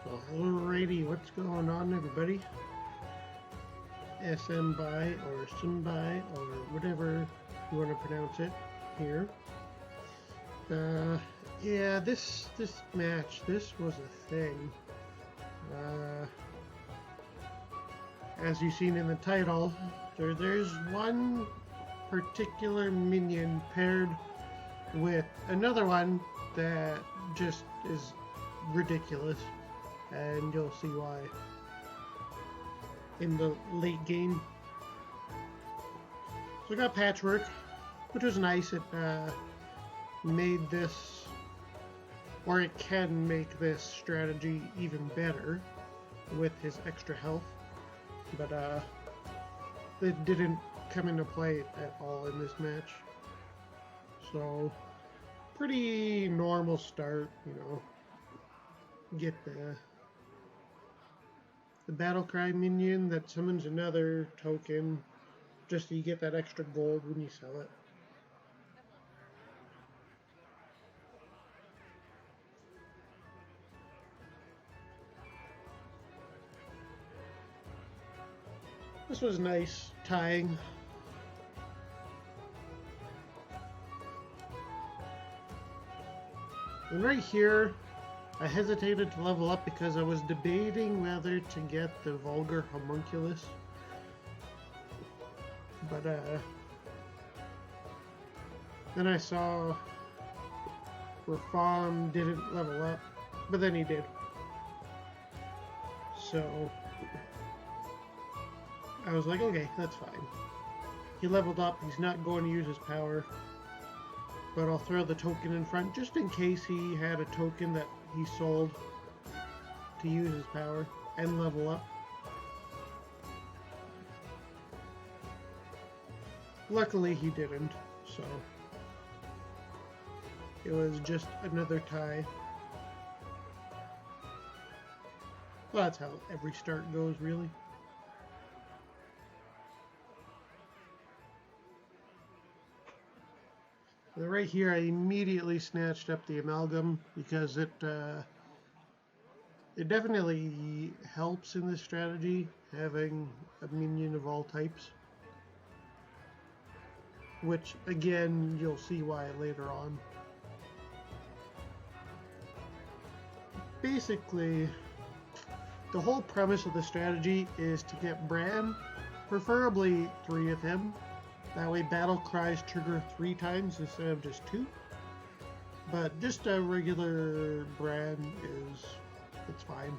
Alrighty, what's going on, everybody? SMBI or Simbai or whatever you want to pronounce it here. Yeah, this match, this was a thing. As you've seen in the title, there's one particular minion paired with another one that just is ridiculous, and you'll see why in the late game. So I got patchwork, which was nice. It made this, or it can make this strategy even better with his extra health, but it didn't come into play at all in this match. So pretty normal start, you know. Get the battlecry minion that summons another token, just so you get that extra gold when you sell it. This was nice tying. And right here, I hesitated to level up because I was debating whether to get the Vulgar Homunculus. But then I saw Rafam didn't level up, but then he did. So I was like, okay, that's fine. He leveled up, he's not going to use his power, but I'll throw the token in front just in case he had a token that he sold to use his power and level up. Luckily he didn't, so it was just another tie. Well, that's how every start goes, really. Right here, I immediately snatched up the amalgam because it definitely helps in this strategy, having a minion of all types. Which, again, you'll see why later on. Basically, the whole premise of the strategy is to get Brann, preferably 3 of him. That way battle cries trigger 3 times instead of just 2. But just a regular Brann it's fine.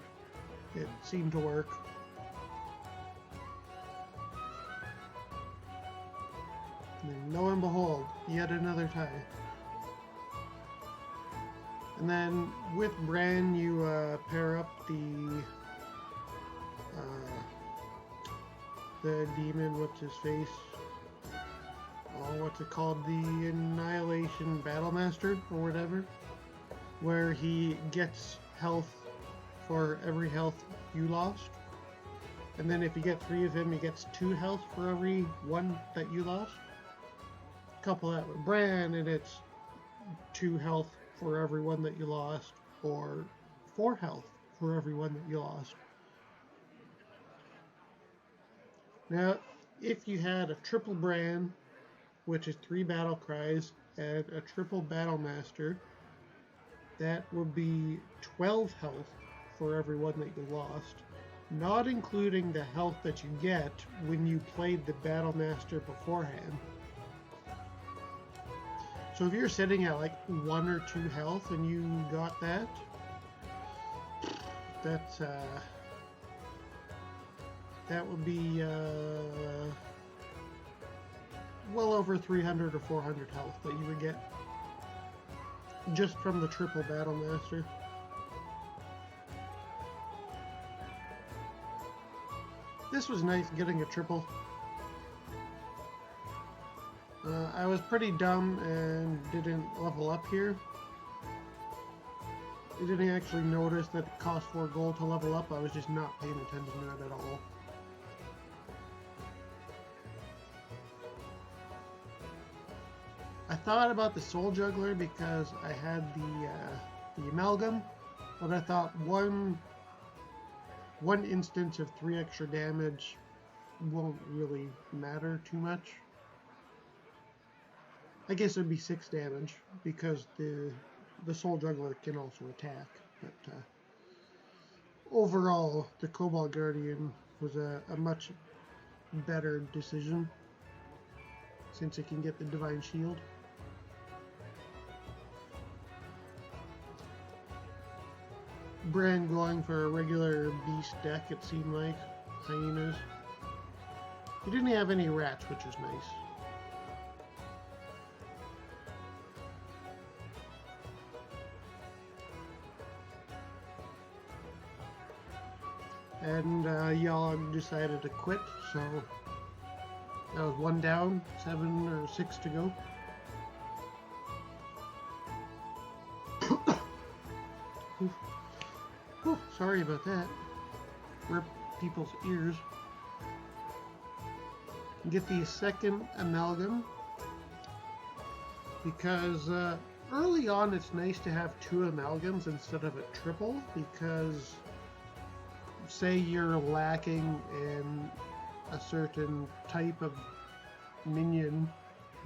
It seemed to work. And lo and behold, yet another tie. And then with Brann, you pair up the demon, what's his face? Oh, what's it called? The Annihilation Battlemaster or whatever, where he gets health for every health you lost. And then if you get 3 of him, he gets 2 health for every 1 that you lost. Couple that with Brann, and it's 2 health for every 1 that you lost, or 4 health for every 1 that you lost. Now, if you had a triple Brann, which is 3 battle cries, and a triple Battlemaster, that would be 12 health for every 1 that you lost, not including the health that you get when you played the Battlemaster beforehand. So if you're sitting at like 1 or 2 health and you got that, that would be well over 300 or 400 health that you would get just from the triple Battlemaster. This was nice getting a triple. I was pretty dumb and didn't level up here. I didn't actually notice that it cost 4 gold to level up. I was just not paying attention to it at all. I thought about the Soul Juggler because I had the amalgam, but I thought, one, one instance of 3 extra damage won't really matter too much. I guess it'd be 6 damage because the Soul Juggler can also attack. But overall, the Cobalt Guardian was a much better decision since it can get the Divine Shield. Brann going for a regular beast deck, it seemed like. Hyenas. He didn't have any rats, which was nice. And Yogg decided to quit, so that was 1 down, 7 or 6 to go. Oof, sorry about that. Rip people's ears. Get the second amalgam because early on it's nice to have 2 amalgams instead of a triple, because say you're lacking in a certain type of minion,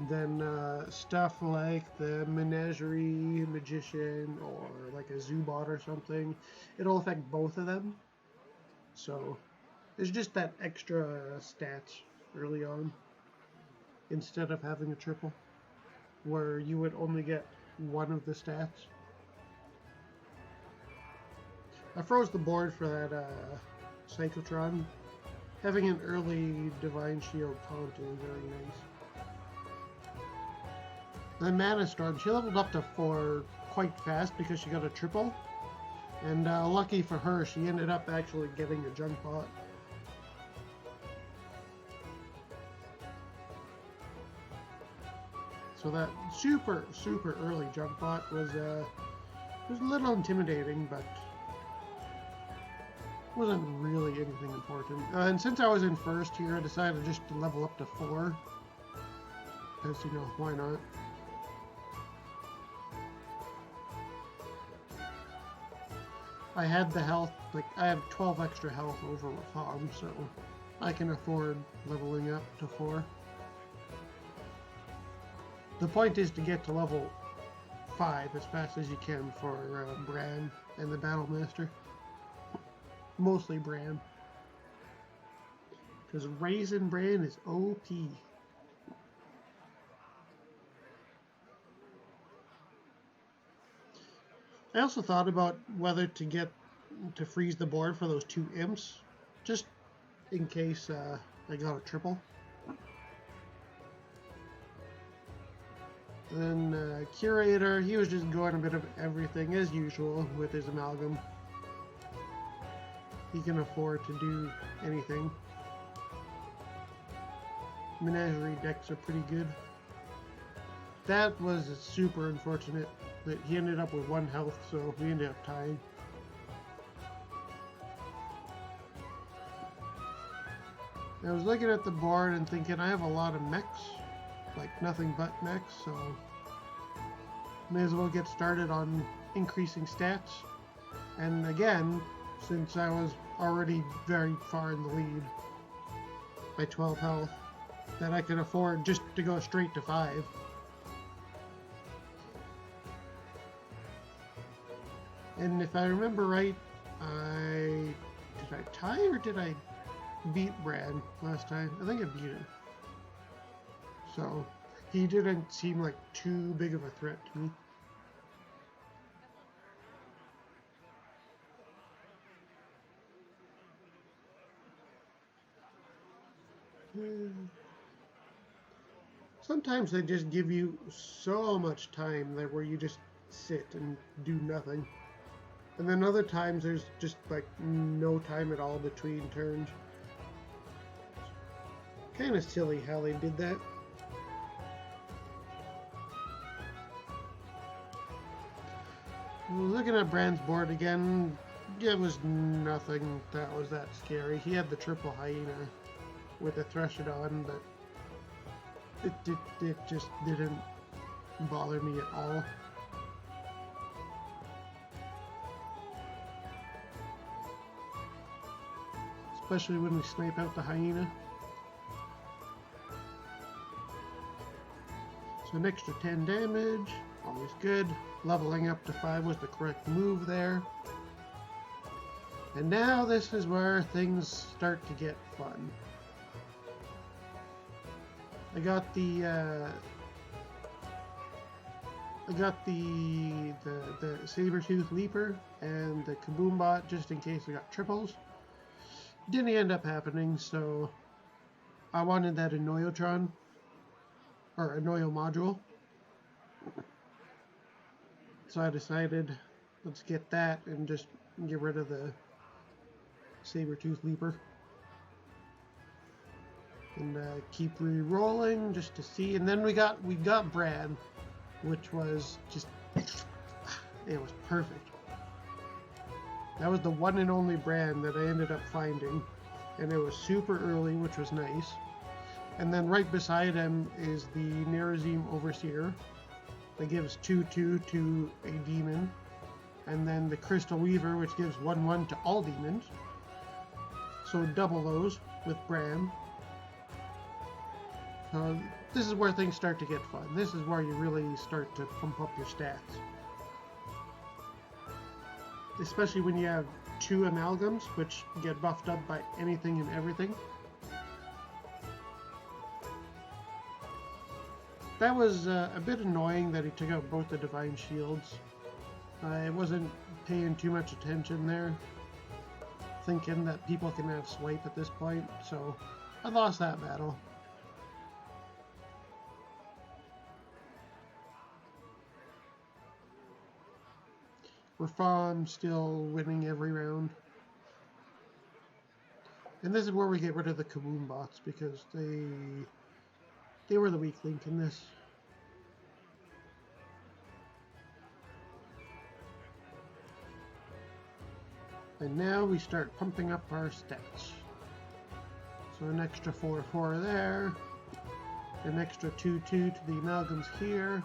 then stuff like the Menagerie Magician or like a Zubot or something, it'll affect both of them. So there's just that extra stats early on instead of having a triple where you would only get one of the stats. I froze the board for that Psychotron. Having an early Divine Shield taunt is very nice. The Mana Storm, she leveled up to 4 quite fast because she got a triple. And lucky for her, she ended up actually getting a junk bot. So that super early junk bot was a little intimidating, but wasn't really anything important. And since I was in first here, I decided just to level up to 4. Because, you know, why not? I had the health, like, I have 12 extra health over Raham, so I can afford leveling up to 4. The point is to get to level 5 as fast as you can for Brann and the Battlemaster. Mostly Brann. Because Raisin Brann is OP. I also thought about whether to freeze the board for those 2 imps, just in case I got a triple. Then Curator, he was just going a bit of everything as usual with his amalgam. He can afford to do anything. Menagerie decks are pretty good. That was super unfortunate that he ended up with 1 health, so we ended up tying. I was looking at the board and thinking I have a lot of mechs, like nothing but mechs, so may as well get started on increasing stats. And again, since I was already very far in the lead by 12 health, that I could afford just to go straight to 5. And if I remember right, did I tie or did I beat Brann last time? I think I beat him. So he didn't seem like too big of a threat to me. Sometimes they just give you so much time that where you just sit and do nothing. And then other times there's just like no time at all between turns. Kind of silly how they did that. Looking at Brann's board again, it was nothing that was that scary. He had the triple hyena with a Threshodon, but it just didn't bother me at all. especially when we snipe out the hyena. So an extra 10 damage, always good. Leveling up to 5 was the correct move there. And now this is where things start to get fun. I got the Sabertooth Leaper and the Kaboom Bot just in case I got triples. Didn't end up happening, so I wanted that Annoyotron, or Annoyo module. So I decided, let's get that and just get rid of the Sabertooth Leaper. And keep re-rolling just to see. And then we got Brann, which was just, it was perfect. That was the one and only Brann that I ended up finding, and it was super early, which was nice. And then right beside him is the Nerazim Overseer that gives 2/2 to a demon, and then the Crystal Weaver, which gives 1/1 to all demons. So double those with Brann. This is where things start to get fun. This is where you really start to pump up your stats. Especially when you have 2 amalgams, which get buffed up by anything and everything. That was a bit annoying that he took out both the Divine Shields. I wasn't paying too much attention there, thinking that people can have swipe at this point, so I lost that battle. I'm still winning every round. And this is where we get rid of the Kaboom bots, because they were the weak link in this. And now we start pumping up our stats. So an extra 4/4 there, an extra 2/2 to the amalgams here.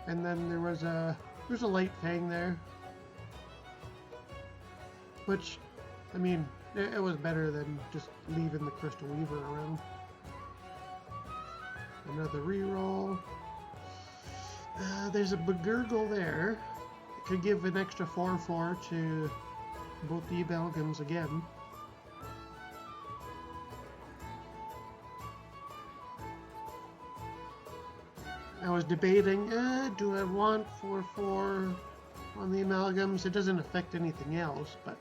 And then there's a light fang there, which, I mean, it was better than just leaving the Crystal Weaver around. Another reroll. There's a Begurgle there. It could give an extra 4/4 to both the amalgams again. I was debating, do I want 4/4 on the amalgams? It doesn't affect anything else, but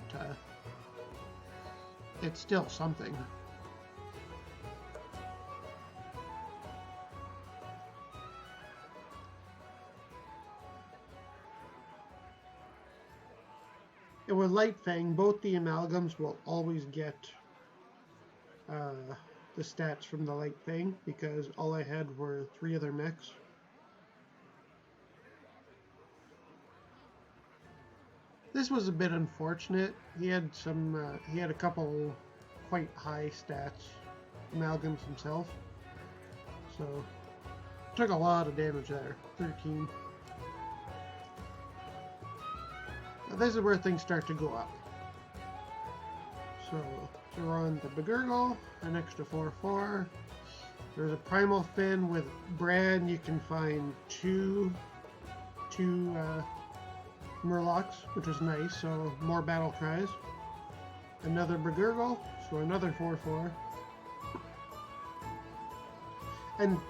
it's still something. And with Light Fang, both the amalgams will always get the stats from the Light Fang, because all I had were 3 other mechs. This was a bit unfortunate. He had a couple quite high stats amalgams himself, so took a lot of damage there. 13. Now this is where things start to go up. So we're on the Begurgle, an extra 4/4. There's a Primal Fin with Brann. You can find two Murlocs, which was nice, so more battle cries. Another Begurgle, so another 4/4. And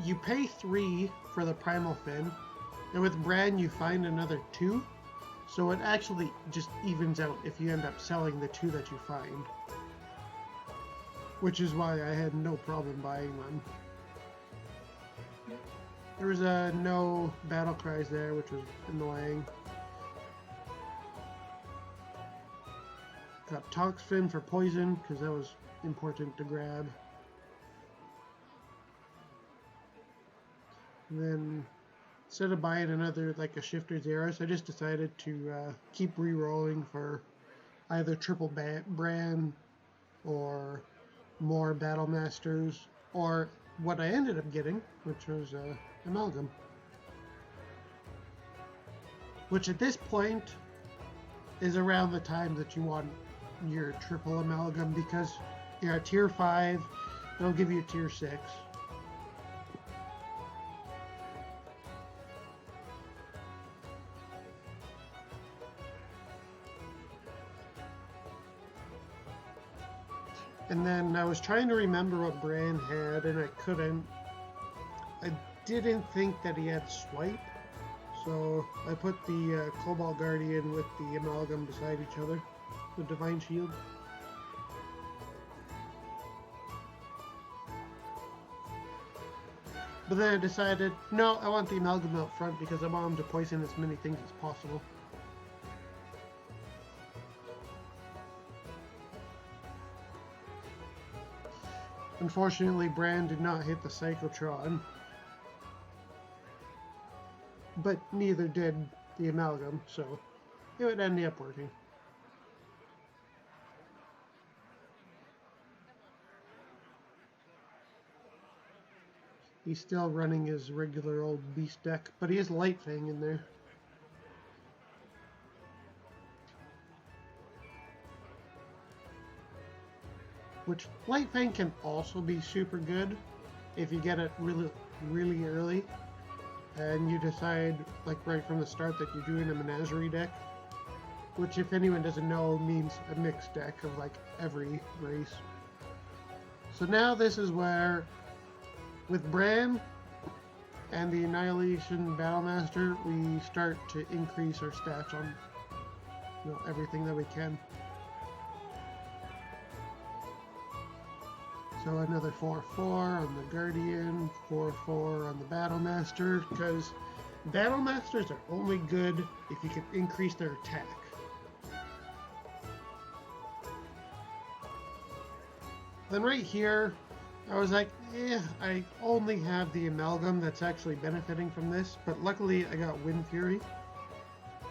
you pay 3 for the Primal Fin, and with Brann you find another 2, so it actually just evens out if you end up selling the 2 that you find. Which is why I had no problem buying one. There was no battle cries there, which was annoying. Got Toxfin for poison, because that was important to grab. And then, instead of buying another, like a Shifter's Arrows, I just decided to keep re-rolling for either triple Brann, or more Battlemasters, or what I ended up getting, which was Amalgam. Which at this point, is around the time that you want your triple amalgam, because you're at tier 5, it'll give you tier 6. And then I was trying to remember what Brann had, and I couldn't. I didn't think that he had swipe, so I put the Cobalt Guardian with the amalgam beside each other, the Divine Shield. But then I decided, no, I want the amalgam out front because I want him to poison as many things as possible. Unfortunately, Brann did not hit the Psychotron, but neither did the amalgam, so it would end up working. He's still running his regular old beast deck, but he has Light Fang in there. Which Light Fang can also be super good if you get it really early and you decide, like right from the start, that you're doing a Menagerie deck, which, if anyone doesn't know, means a mixed deck of like every race. So now this is where, with Brann and the Annihilation Battlemaster, we start to increase our stats on, you know, everything that we can. So another 4/4 on the Guardian, 4/4 on the Battlemaster, because Battlemasters are only good if you can increase their attack. Then right here, I was like, I only have the amalgam that's actually benefiting from this, but luckily I got Wind Fury.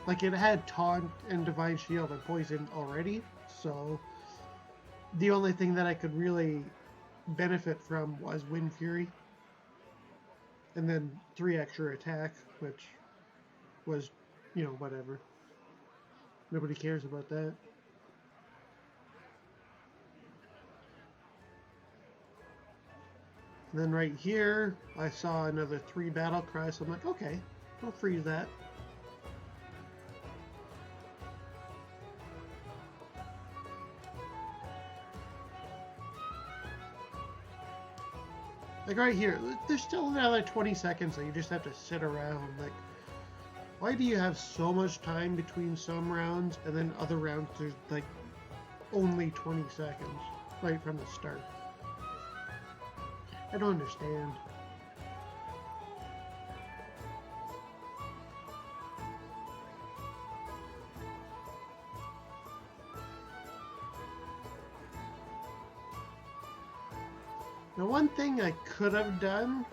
Like, it had Taunt and Divine Shield and Poison already, so the only thing that I could really benefit from was Wind Fury. And then 3 extra attack, which was, you know, whatever. Nobody cares about that. And then right here, I saw another 3 battle cries, so I'm like, okay, I'll freeze that. Like right here, there's still another 20 seconds that you just have to sit around. Like, why do you have so much time between some rounds and then other rounds there's like only 20 seconds right from the start? I don't understand. Now, one thing I could have done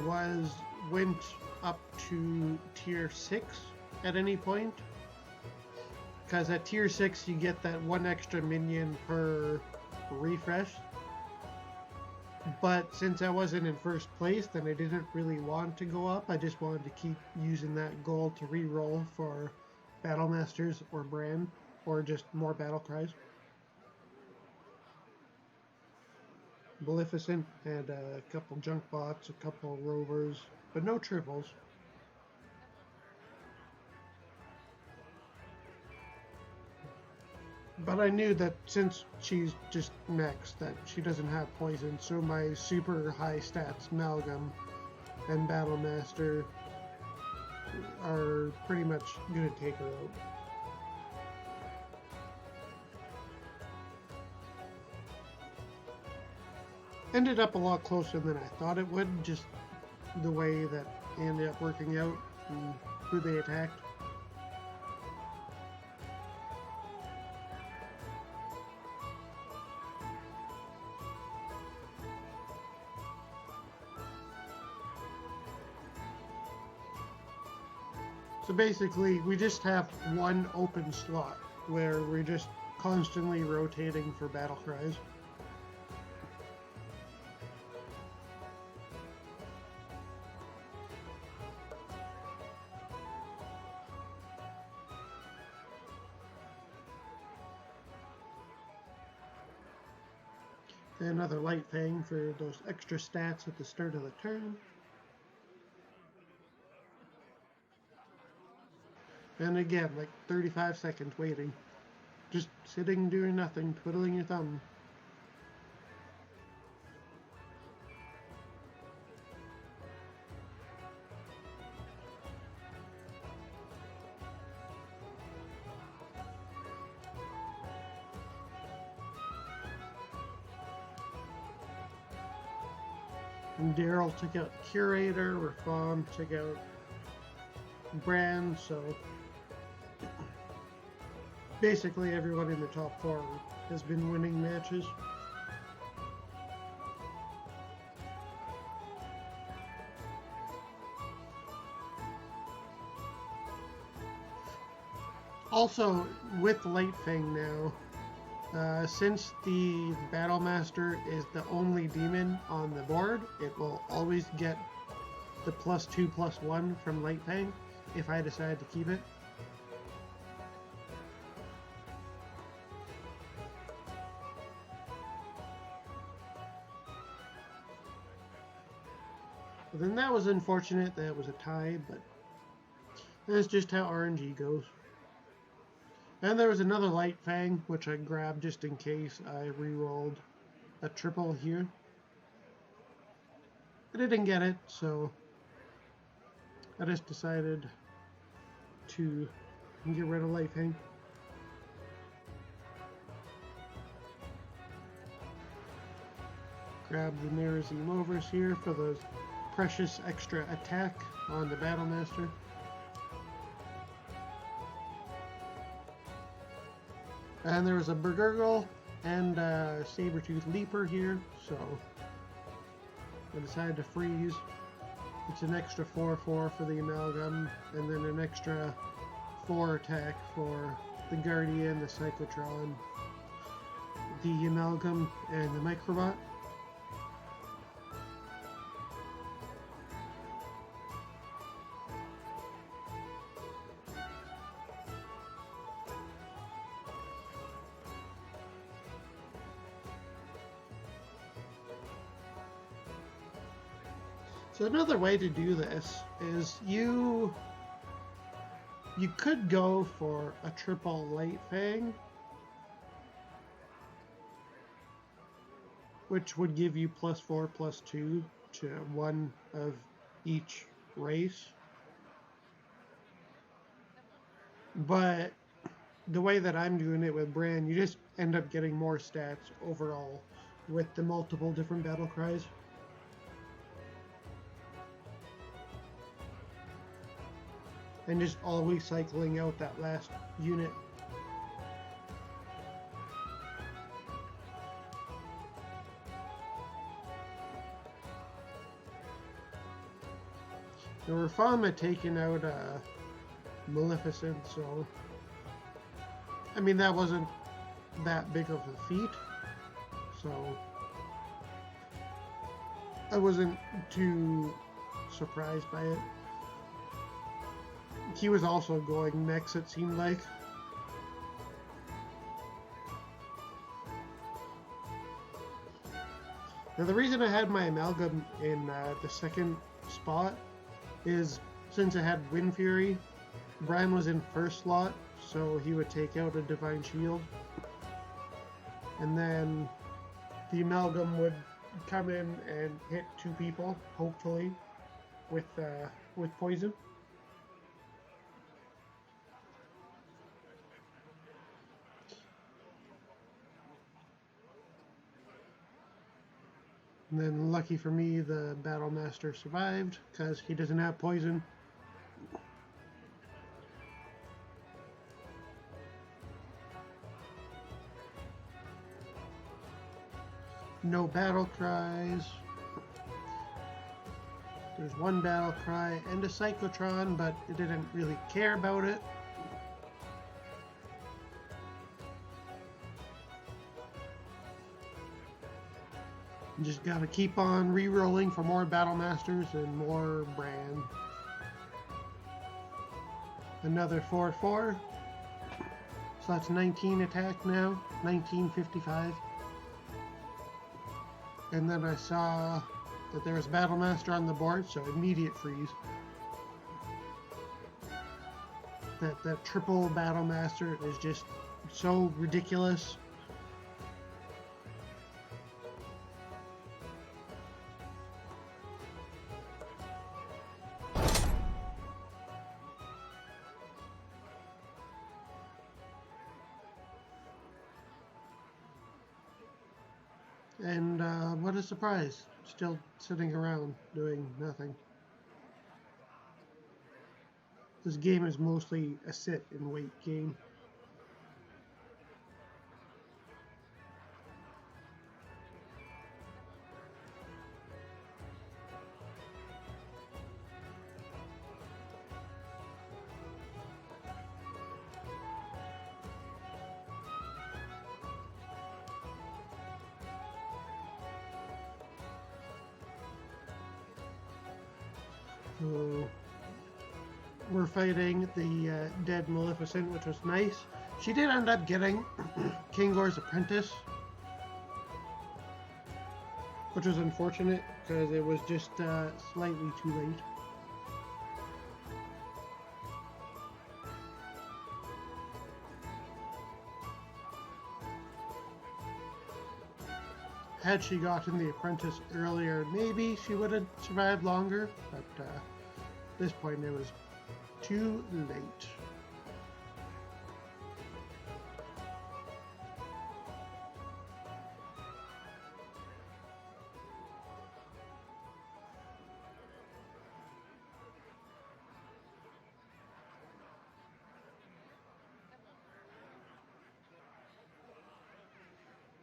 was went up to tier 6 at any point, because at tier 6 you get that 1 extra minion per refresh. But since I wasn't in first place, then I didn't really want to go up. I just wanted to keep using that goal to re-roll for Battlemasters or Brann, or just more battle cries. Maleficent had a couple junk bots, a couple rovers, but no triples. But I knew that since she's just maxed, that she doesn't have poison, so my super high stats Amalgam and Battlemaster are pretty much gonna take her out. Ended up a lot closer than I thought it would, just the way that it ended up working out and who they attacked. So basically, we just have one open slot where we're just constantly rotating for battle cries. Another Light Fang for those extra stats at the start of the turn. And again, like 35 seconds waiting. Just sitting doing nothing, twiddling your thumb. And Daryl took out Curator, Rafam took out Brann, so basically everyone in the top 4 has been winning matches. Also, with Light Fang now, since the Battlemaster is the only demon on the board, it will always get the +2/+1 from Light Fang if I decide to keep it. But then that was unfortunate that it was a tie, but that's just how RNG goes. And there was another Light Fang, which I grabbed just in case I re-rolled a triple here. I didn't get it, so I just decided to get rid of Light Fang. Grab the Raisin overs here for those precious extra attack on the Battlemaster. And there was a Burgurgle and a Sabertooth Leaper here, so I decided to freeze. It's an extra 4/4 for the Amalgam, and then an extra 4 attack for the Guardian, the Cyclotron, the Amalgam, and the Microbot. So another way to do this is you could go for a triple Light Fang, which would give you +4/+2 to one of each race. But the way that I'm doing it with Brann, you just end up getting more stats overall with the multiple different battle cries. And just always cycling out that last unit. The Rafam had taken out Maleficent, so I mean that wasn't that big of a feat, so I wasn't too surprised by it. He was also going mechs, it seemed like. Now the reason I had my Amalgam in the second spot is since I had Wind Fury, Brann was in first slot, so he would take out a Divine Shield. And then the Amalgam would come in and hit 2 people, hopefully, with poison. And then, lucky for me, the Battlemaster survived, because he doesn't have poison. No battle cries. There's one battle cry and a Cyclotron, but it didn't really care about it. You just gotta keep on re-rolling for more Battlemasters and more Brann. Another 4/4. So that's 19 attack now, 1955. and then I saw that there was Battlemaster on the board, so immediate freeze. That triple Battlemaster is just so ridiculous. And what a surprise, still sitting around doing nothing. This game is mostly a sit and wait game. So we're fighting the dead Maleficent, which was nice. She did end up getting Kingor's Apprentice, which was unfortunate because it was just slightly too late. Had she gotten the Apprentice earlier, maybe she would have survived longer, but at this point it was too late.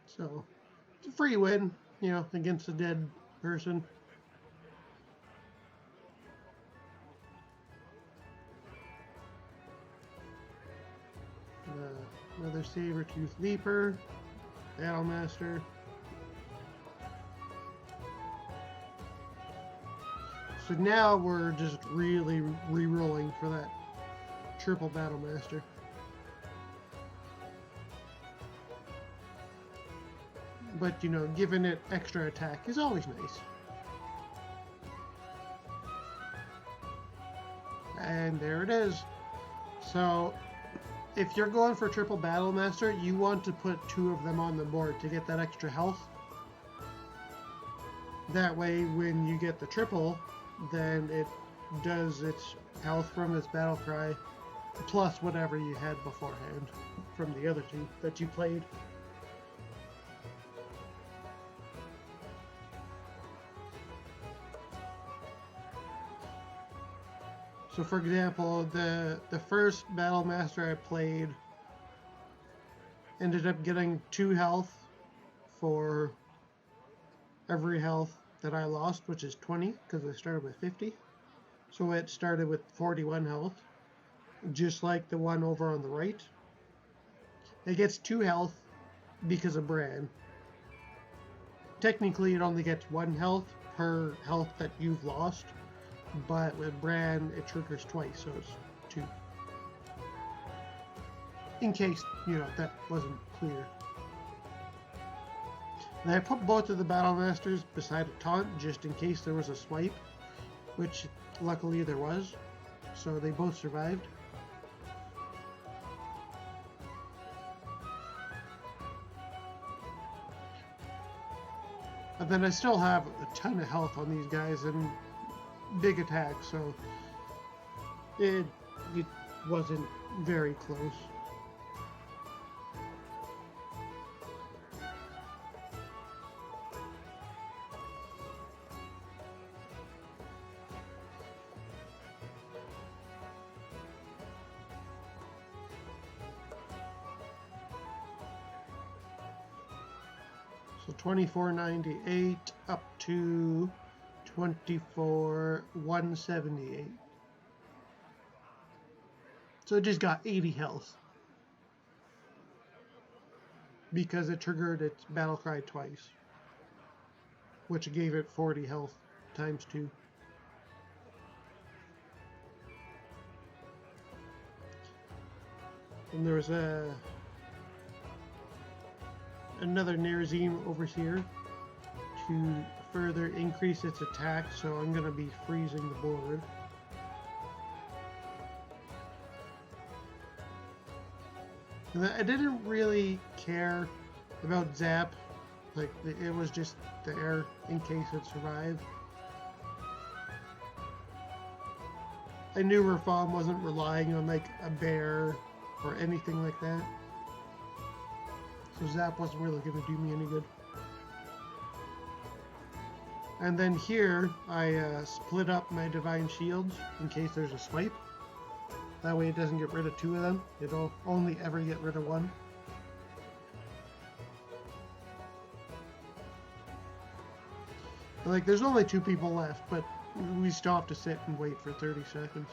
So, it's a free win, you know, against a dead person. Another Saber-Tooth Leaper, Battlemaster. So now we're just really re-rolling for that triple Battlemaster. But, you know, giving it extra attack is always nice. And there it is. So, if you're going for triple Battlemaster, you want to put 2 of them on the board to get that extra health. That way, when you get the triple, then it does its health from its battlecry, plus whatever you had beforehand from the other 2 that you played. So for example, the first Battlemaster I played ended up getting 2 health for every health that I lost, which is 20, because I started with 50. So it started with 41 health, just like the one over on the right. It gets 2 health because of Brann. Technically, it only gets 1 health per health that you've lost. But with Brann, it triggers twice, so it's 2. In case, you know, that wasn't clear. And I put both of the Battlemasters beside a taunt, just in case there was a swipe, which luckily there was, so they both survived. But then I still have a ton of health on these guys, and big attack, so it wasn't very close. So 2498 up to 24,178. So it just got 80 health because it triggered its battlecry twice, which gave it 40 health times 2. And there was another Nerazim Overseer, to further increase its attack, so I'm going to be freezing the board. And I didn't really care about Zap, like it was just there in case it survived. I knew her farm wasn't relying on like a bear or anything like that, so Zap wasn't really going to do me any good. And then here I split up my Divine Shields in case there's a swipe. That way it doesn't get rid of two of them. It'll only ever get rid of one. Like, there's only two people left, but we still have to sit and wait for 30 seconds.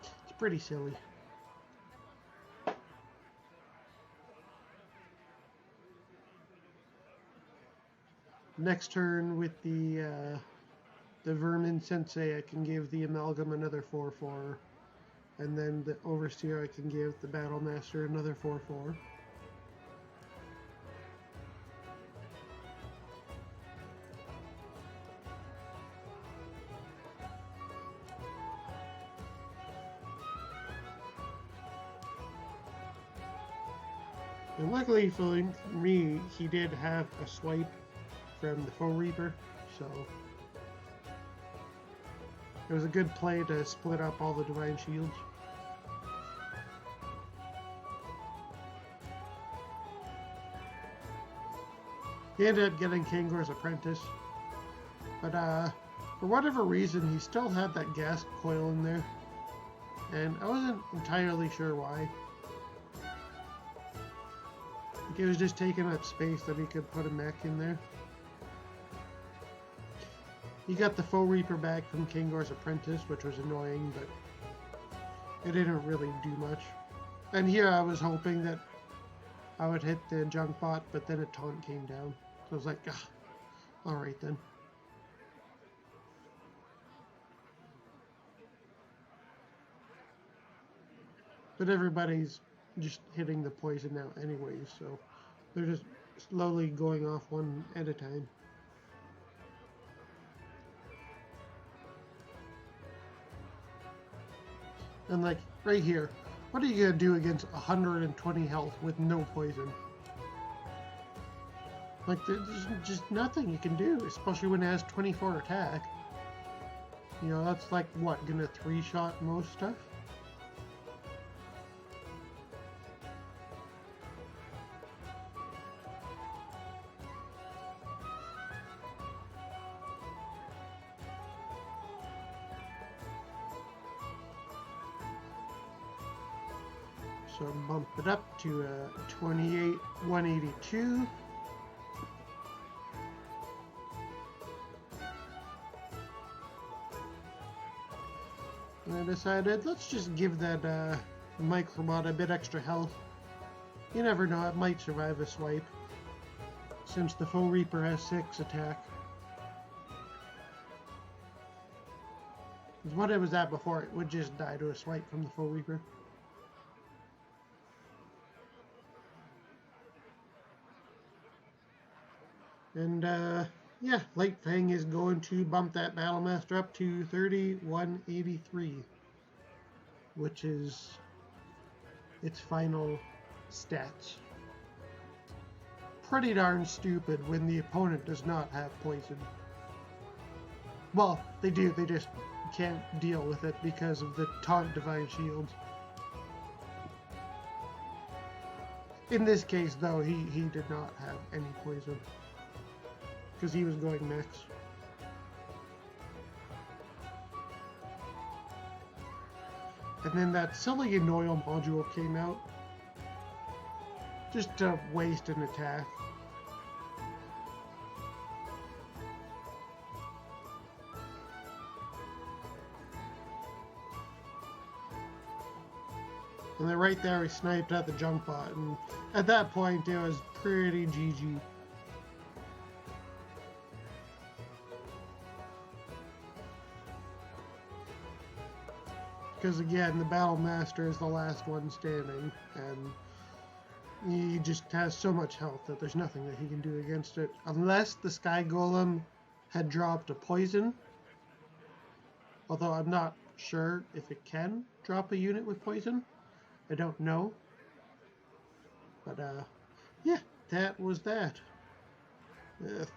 It's pretty silly. Next turn with the Vermin Sensei, I can give the Amalgam another 4/4. And then the Overseer, I can give the Battlemaster another 4/4. And luckily for me, he did have a swipe from the Foe Reaper, so it was a good play to split up all the Divine Shields. He ended up getting Kangor's Apprentice, but for whatever reason, he still had that gas coil in there, and I wasn't entirely sure why. Like, it was just taking up space that he could put a mech in there. He got the Foe Reaper back from Kangor's Apprentice, which was annoying, but it didn't really do much. And here I was hoping that I would hit the junk bot, but then a taunt came down. So I was like, ah, alright then. But everybody's just hitting the poison now anyways, so they're just slowly going off one at a time. And like, right here, what are you gonna do against 120 health with no poison? Like, there's just nothing you can do, especially when it has 24 attack. You know, that's like, what, gonna 3-shot most stuff? So bump it up to 28,182. And I decided, let's just give that Microbot a bit extra health. You never know, it might survive a swipe, since the Foe Reaper has 6 attack. Because what it was at before, it would just die to a swipe from the Foe Reaper. And yeah, Light Fang is going to bump that Battlemaster up to 30,183, which is its final stats. Pretty darn stupid when the opponent does not have poison. Well, they do, they just can't deal with it because of the taunt Divine Shields. In this case, though, he did not have any poison, because he was going next. And then that silly Annoyal module came out, just to waste an attack. And then right there, he sniped at the junk bot, and at that point, it was pretty GG. Because again, the Battlemaster is the last one standing, and he just has so much health that there's nothing that he can do against it. Unless the Sky Golem had dropped a poison. Although I'm not sure if it can drop a unit with poison. I don't know. But, yeah, that was that.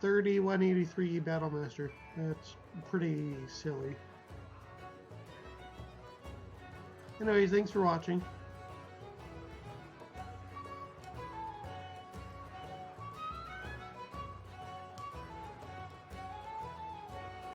3183 Battlemaster. That's pretty silly. Anyways, thanks for watching.